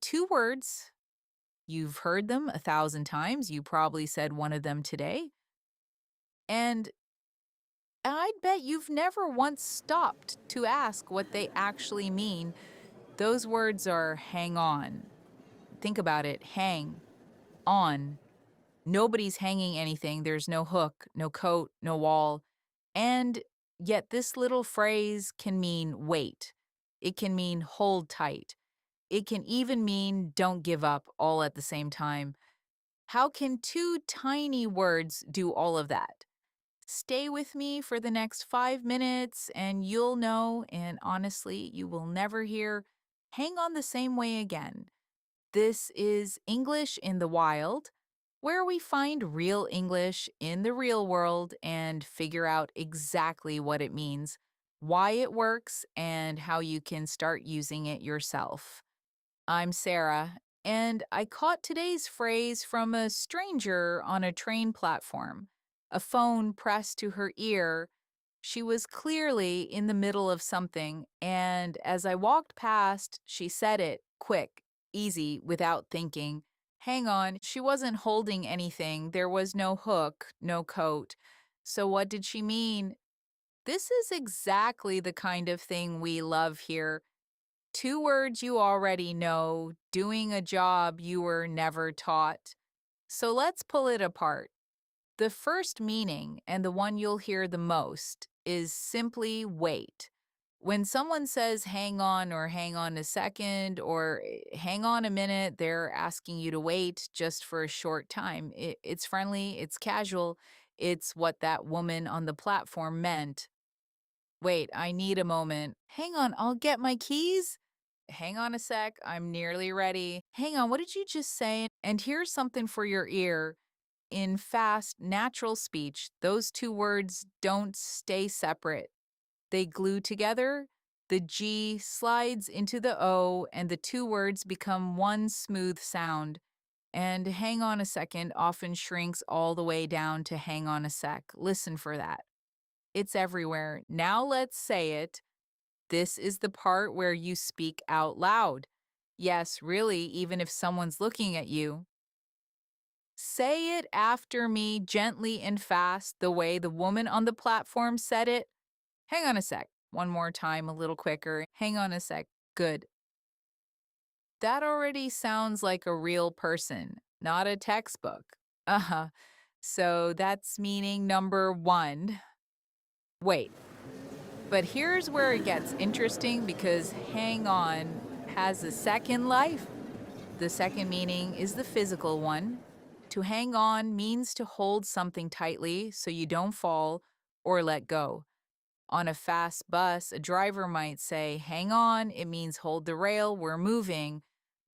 two words. You've heard them 1,000 times. You probably said one of them today. And I'd bet you've never once stopped to ask what they actually mean. Those words are hang on. Think about it. Hang on. Nobody's hanging anything. There's no hook, no coat, no wall. And yet, this little phrase can mean wait. It can mean hold tight. It can even mean don't give up all at the same time. How can two tiny words do all of that? Stay with me for the next 5 minutes and you'll know, and honestly, you will never hear hang on the same way again. This is English in the Wild, where we find real English in the real world and figure out exactly what it means, why it works, and how you can start using it yourself. I'm Sarah, and I caught today's phrase from a stranger on a train platform, a phone pressed to her ear. She was clearly in the middle of something, and as I walked past, she said it quick, easy, without thinking. Hang on, she wasn't holding anything. There was no hook, no coat. So, what did she mean? This is exactly the kind of thing we love here. Two words you already know, doing a job you were never taught. So let's pull it apart. The first meaning, and the one you'll hear the most, is simply wait. When someone says hang on or hang on a second or hang on a minute, they're asking you to wait just for a short time. It's friendly, it's casual, it's what that woman on the platform meant. Wait, I need a moment. Hang on, I'll get my keys. Hang on a sec, I'm nearly ready. Hang on, what did you just say? And here's something for your ear. In fast, natural speech, those two words don't stay separate. They glue together. The G slides into the O, and the two words become one smooth sound. And hang on a second often shrinks all the way down to hang on a sec. Listen for that. It's everywhere. Now let's say it. This is the part where you speak out loud. Yes, really, even if someone's looking at you. Say it after me gently and fast, the way the woman on the platform said it. Hang on a sec. One more time, a little quicker. Hang on a sec. Good. That already sounds like a real person, not a textbook. Uh huh. So that's meaning number one. Wait, but here's where it gets interesting because hang on has a second life. The second meaning is the physical one. To hang on means to hold something tightly so you don't fall or let go. On a fast bus, a driver might say, hang on, it means hold the rail, we're moving.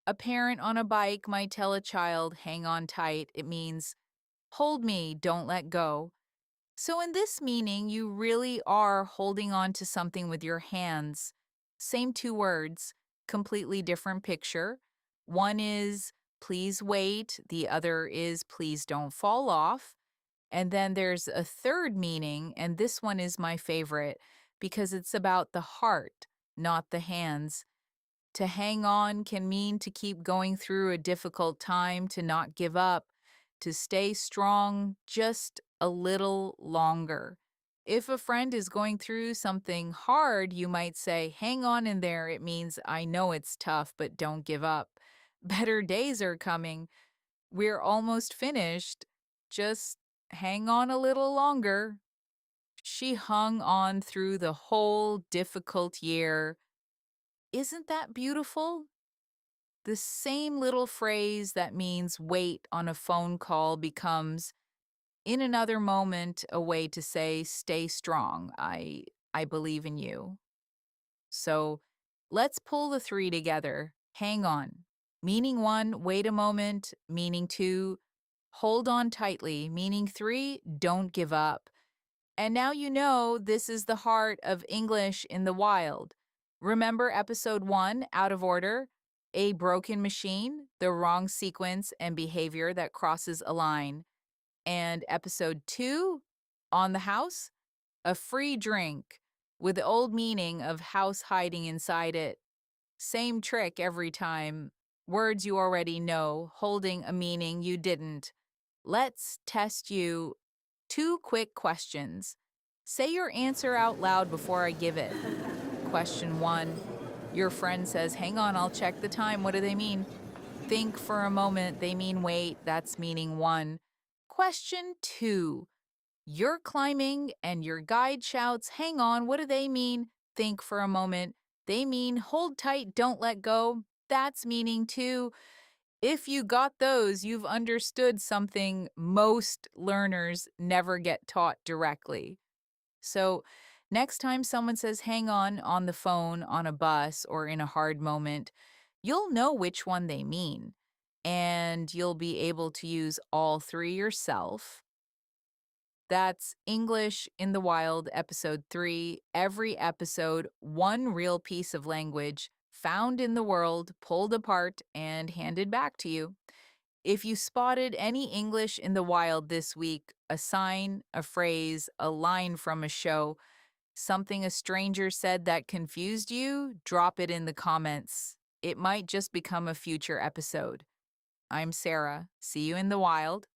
A parent on a bike might tell a child, hang on tight, it means hold me, don't let go. So, in this meaning, you really are holding on to something with your hands. Same two words, completely different picture. One is please wait, the other is please don't fall off. And then there's a third meaning, and this one is my favorite because it's about the heart, not the hands. To hang on can mean to keep going through a difficult time, to not give up, to stay strong just a little longer. If a friend is going through something hard, you might say, hang on in there. It means I know it's tough, but don't give up. Better days are coming. We're almost finished. Just hang on a little longer. She hung on through the whole difficult year. Isn't that beautiful? The same little phrase that means wait on a phone call becomes in another moment a way to say stay strong. I believe in you. So, let's pull the three together. Hang on. Meaning 1, wait a moment. Meaning 2, hold on tightly. Meaning 3, don't give up. And now you know this is the heart of English in the wild. Remember episode 1, out of order? A broken machine, the wrong sequence and behavior that crosses a line. And episode 2, on the house, a free drink with the old meaning of house hiding inside it. Same trick every time. words you already know, holding a meaning you didn't. Let's test you. Two quick questions. Say your answer out loud before I give it. Question one. Your friend says, hang on, I'll check the time. What do they mean? Think for a moment. They mean wait. That's meaning one. Question two. You're climbing and your guide shouts, hang on. What do they mean? Think for a moment. They mean hold tight, don't let go. That's meaning two. If you got those, you've understood something most learners never get taught directly. So, next time someone says hang on the phone, on a bus, or in a hard moment, you'll know which one they mean. And you'll be able to use all three yourself. That's English in the Wild, episode 3. Every episode, one real piece of language found in the world, pulled apart, and handed back to you. If you spotted any English in the wild this week, a sign, a phrase, a line from a show, something a stranger said that confused you, drop it in the comments. It might just become a future episode. I'm Sarah. See you in the wild.